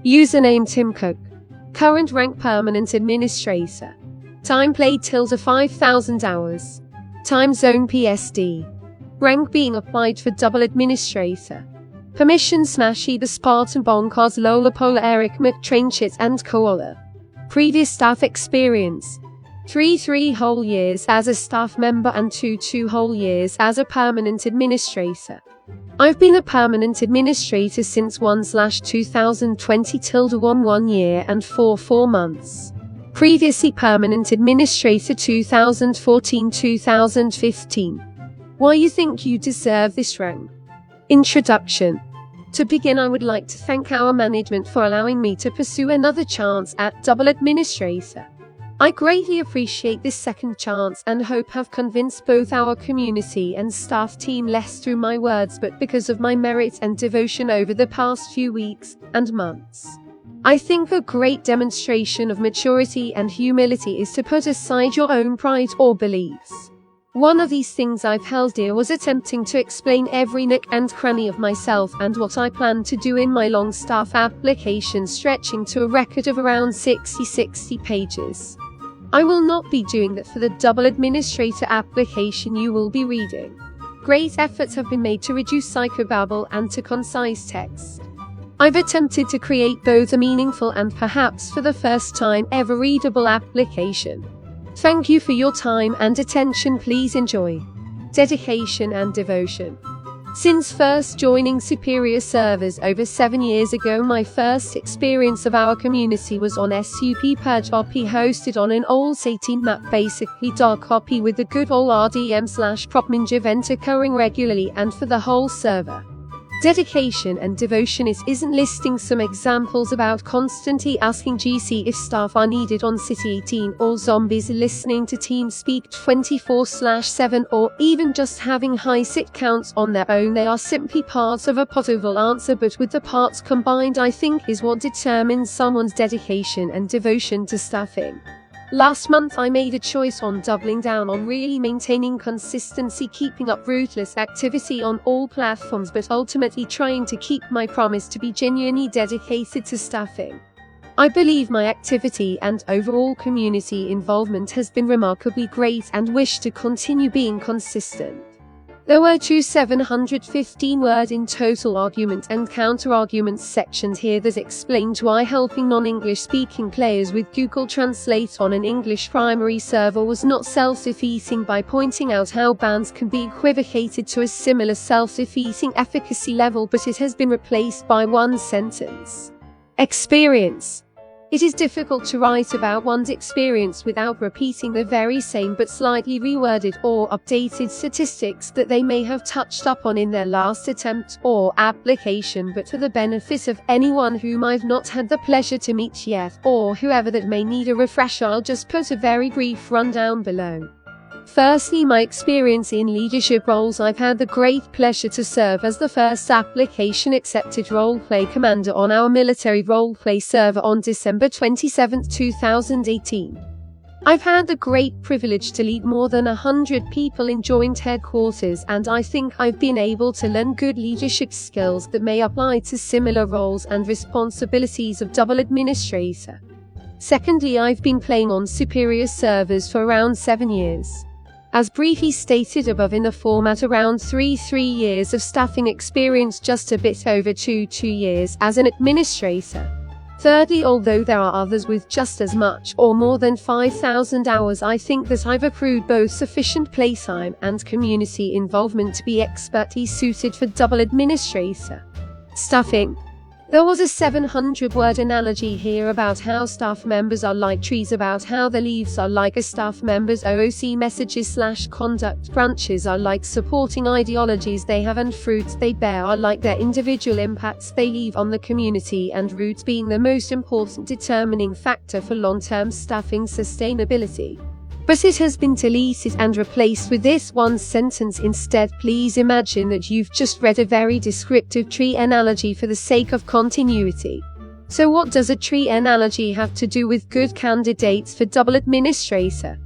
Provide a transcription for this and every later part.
Username Tim Cook. Current rank permanent administrator. Time played tilde 5,000 hours. Time zone PSD. Rank being applied for double administrator. Permission Smashy the Spartan Bonkers Lola Pola Eric McTrainchit and Koala. Previous staff experience. 3 whole years as a staff member and 2 whole years as a permanent administrator. I've been a permanent administrator since 1/2020 1 year and 4 months. Previously permanent administrator 2014-2015. Why you think you deserve this rank? Introduction. To begin, I would like to thank our management for allowing me to pursue another chance at double administrator. I greatly appreciate this second chance and hope have convinced both our community and staff team less through my words but because of my merit and devotion over the past few weeks and months. I think a great demonstration of maturity and humility is to put aside your own pride or beliefs. One of these things I've held dear was attempting to explain every nook and cranny of myself and what I plan to do in my long staff application stretching to a record of around 60 pages. I will not be doing that for the double administrator application you will be reading. Great efforts have been made to reduce psychobabble and to concise text. I've attempted to create both a meaningful and perhaps for the first time ever readable application. Thank you for your time and attention. Please enjoy. Dedication and devotion. Since first joining Superior Servers over 7 years ago, my first experience of our community was on SUP per copy hosted on an old 18 map, basically dark copy with the good old RDM/PropMinj event occurring regularly and for the whole server. Dedication and devotion isn't listing some examples about constantly asking GC if staff are needed on City 18 or zombies listening to TeamSpeak 24/7 or even just having high sit counts on their own. They are simply parts of a potable answer, but with the parts combined I think is what determines someone's dedication and devotion to staffing. Last month I made a choice on doubling down on really maintaining consistency, keeping up ruthless activity on all platforms, but ultimately trying to keep my promise to be genuinely dedicated to staffing. I believe my activity and overall community involvement has been remarkably great and wish to continue being consistent. There were 2 715-word in total argument and counter-argument sections here that explained why helping non-English speaking players with Google Translate on an English primary server was not self-defeating, by pointing out how bans can be equivocated to a similar self-defeating efficacy level, but it has been replaced by one sentence. Experience. It is difficult to write about one's experience without repeating the very same but slightly reworded or updated statistics that they may have touched upon in their last attempt or application, but for the benefit of anyone whom I've not had the pleasure to meet yet, or whoever that may need a refresher, I'll just put a very brief rundown below. Firstly, my experience in leadership roles. I've had the great pleasure to serve as the first application accepted roleplay commander on our military roleplay server on December 27, 2018. I've had the great privilege to lead more than 100 people in joint headquarters, and I think I've been able to learn good leadership skills that may apply to similar roles and responsibilities of double administrator. Secondly, I've been playing on Superior Servers for around 7 years. As briefly stated above in the format, around 3 years of staffing experience, just a bit over 2 years as an administrator. Thirdly, although there are others with just as much or more than 5,000 hours, I think that I've accrued both sufficient playtime and community involvement to be expertly suited for double administrator. Staffing. There was a 700-word analogy here about how staff members are like trees, about how the leaves are like a staff member's OOC messages/conduct, branches are like supporting ideologies they have, and fruits they bear are like their individual impacts they leave on the community, and roots being the most important determining factor for long-term staffing sustainability. But it has been deleted and replaced with this one sentence instead. Please imagine that you've just read a very descriptive tree analogy for the sake of continuity. So what does a tree analogy have to do with good candidates for double administrator?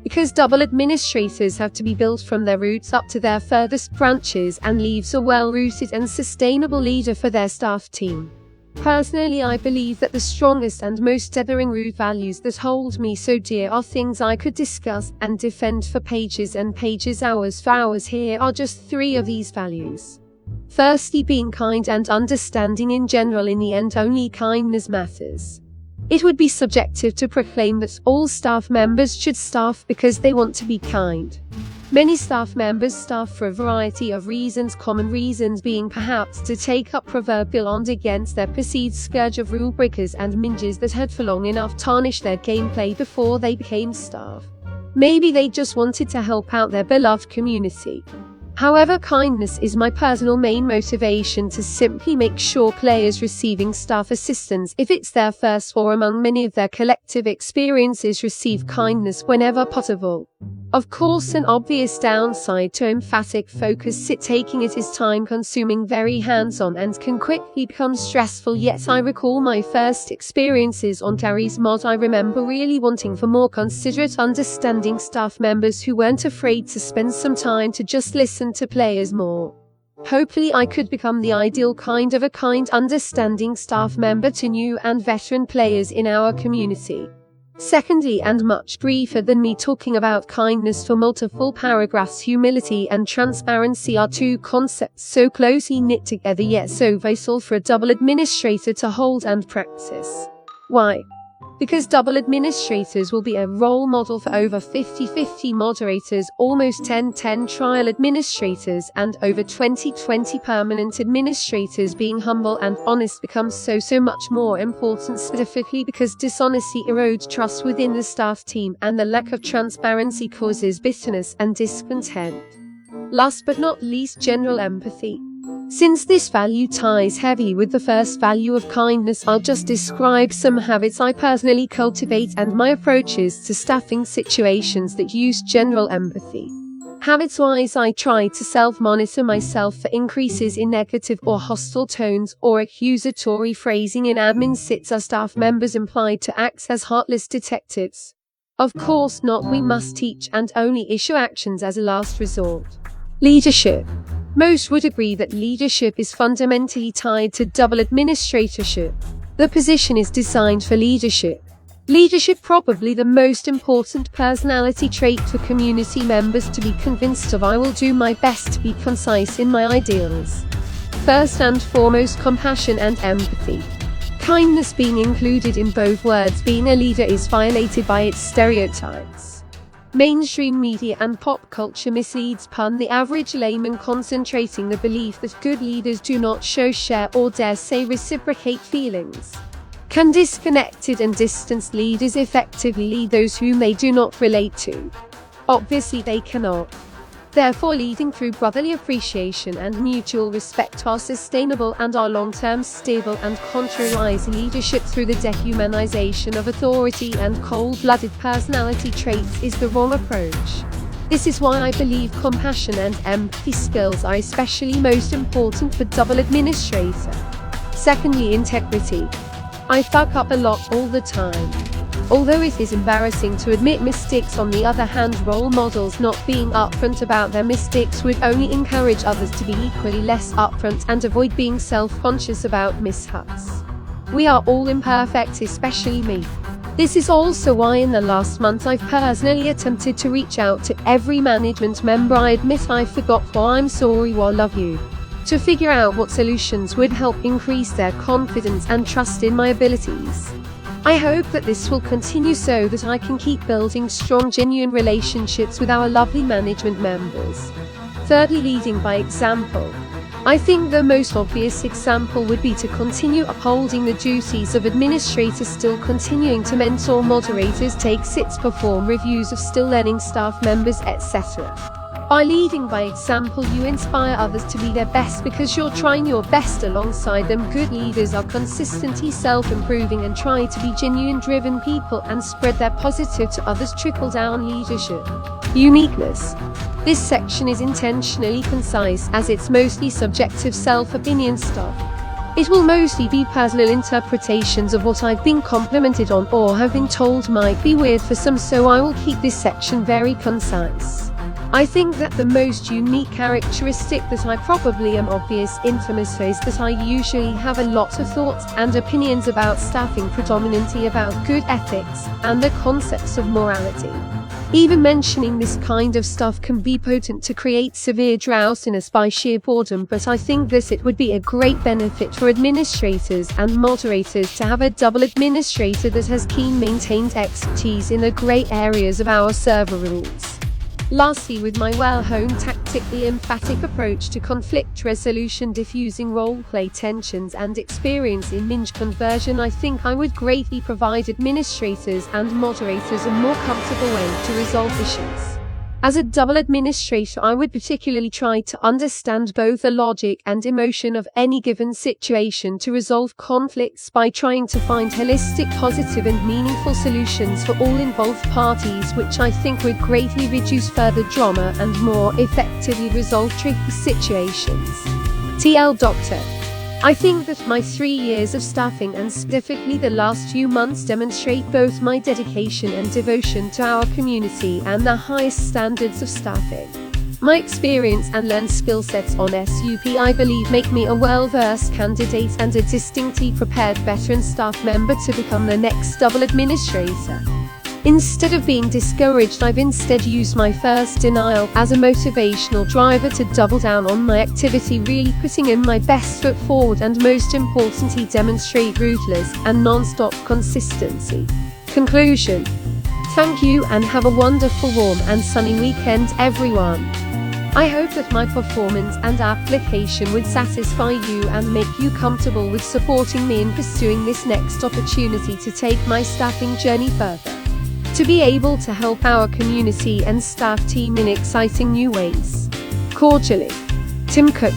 Because double administrators have to be built from their roots up to their furthest branches, and leaves a well-rooted and sustainable leader for their staff team. Personally, I believe that the strongest and most enduring root values that hold me so dear are things I could discuss and defend for pages and pages, hours for hours. Here are just 3 of these values. Firstly, being kind and understanding in general. In the end, only kindness matters. It would be subjective to proclaim that all staff members should staff because they want to be kind. Many staff members staff for a variety of reasons, common reasons being perhaps to take up proverbial arms against their perceived scourge of rule breakers and minges that had for long enough tarnished their gameplay before they became staff. Maybe they just wanted to help out their beloved community. However, kindness is my personal main motivation to simply make sure players receiving staff assistance, if it's their first or among many of their collective experiences, receive kindness whenever possible. Of course, an obvious downside to emphatic focus taking it is time-consuming, very hands-on, and can quickly become stressful. Yet I recall my first experiences on Gary's mod. I remember really wanting for more considerate, understanding staff members who weren't afraid to spend some time to just listen to players more. Hopefully I could become the ideal kind of a kind, understanding staff member to new and veteran players in our community. Secondly, and much briefer than me talking about kindness for multiple paragraphs, humility and transparency are 2 concepts so closely knit together yet so vital for a double administrator to hold and practice. Why? Because double administrators will be a role model for over 50/50 moderators, almost 10/10 trial administrators, and over 20/20 permanent administrators. Being humble and honest becomes so much more important, specifically because dishonesty erodes trust within the staff team, and the lack of transparency causes bitterness and discontent. Last but not least, general empathy. Since this value ties heavily with the first value of kindness, I'll just describe some habits I personally cultivate and my approaches to staffing situations that use general empathy. Habits-wise, I try to self-monitor myself for increases in negative or hostile tones or accusatory phrasing in admin sits. Are staff members implied to act as heartless detectives? Of course not. We must teach and only issue actions as a last resort. Leadership. Most would agree that leadership is fundamentally tied to double administratorship. The position is designed for leadership. Leadership, probably the most important personality trait for community members to be convinced of. I will do my best to be concise in my ideals. First and foremost, compassion and empathy. Kindness being included in both words. Being a leader is violated by its stereotypes. Mainstream media and pop culture misleads the average layman, concentrating the belief that good leaders do not show, share, or dare say reciprocate feelings. Can disconnected and distanced leaders effectively lead those whom they do not relate to? Obviously they cannot. Therefore, leading through brotherly appreciation and mutual respect are sustainable and are long-term, stable, and contrariwise leadership through the dehumanization of authority and cold-blooded personality traits is the wrong approach. This is why I believe compassion and empathy skills are especially most important for double administrator. Secondly, integrity. I fuck up a lot all the time. Although it is embarrassing to admit mistakes, on the other hand, role models not being upfront about their mistakes would only encourage others to be equally less upfront and avoid being self-conscious about mishaps. We are all imperfect, especially me. This is also why in the last month I've personally attempted to reach out to every management member I admit I forgot, or I'm sorry, or love you, to figure out what solutions would help increase their confidence and trust in my abilities. I hope that this will continue so that I can keep building strong, genuine relationships with our lovely management members. Thirdly, leading by example. I think the most obvious example would be to continue upholding the duties of administrators, still continuing to mentor moderators, take sits, perform reviews of still learning staff members, etc. By leading by example, you inspire others to be their best because you're trying your best alongside them. Good leaders are consistently self-improving and try to be genuine, driven people and spread their positive to others. Trickle-down leadership. Uniqueness. This section is intentionally concise as it's mostly subjective self-opinion stuff. It will mostly be personal interpretations of what I've been complimented on or have been told might be weird for some, so I will keep this section very concise. I think that the most unique characteristic that I probably am obvious infamous is that I usually have a lot of thoughts and opinions about staffing, predominantly about good ethics and the concepts of morality. Even mentioning this kind of stuff can be potent to create severe drowsiness by sheer boredom, but I think it would be a great benefit for administrators and moderators to have a double administrator that has keen maintained expertise in the grey areas of our server rules. Lastly, with my well-honed tactically emphatic approach to conflict resolution, diffusing roleplay tensions, and experience in minge conversion, I think I would greatly provide administrators and moderators a more comfortable way to resolve issues. As a double administrator, I would particularly try to understand both the logic and emotion of any given situation to resolve conflicts by trying to find holistic, positive and meaningful solutions for all involved parties, which I think would greatly reduce further drama and more effectively resolve tricky situations. TL Doctor. I think that my 3 years of staffing, and specifically the last few months, demonstrate both my dedication and devotion to our community and the highest standards of staffing. My experience and learned skill sets on SUP, I believe, make me a well-versed candidate and a distinctly prepared veteran staff member to become the next double administrator. Instead of being discouraged, I've instead used my first denial as a motivational driver to double down on my activity, really putting in my best foot forward and, most importantly, demonstrate ruthless and non-stop consistency. Conclusion. Thank you and have a wonderful, warm and sunny weekend, everyone. I hope that my performance and application would satisfy you and make you comfortable with supporting me in pursuing this next opportunity to take my staffing journey further, to be able to help our community and staff team in exciting new ways. Cordially, Tim Cook.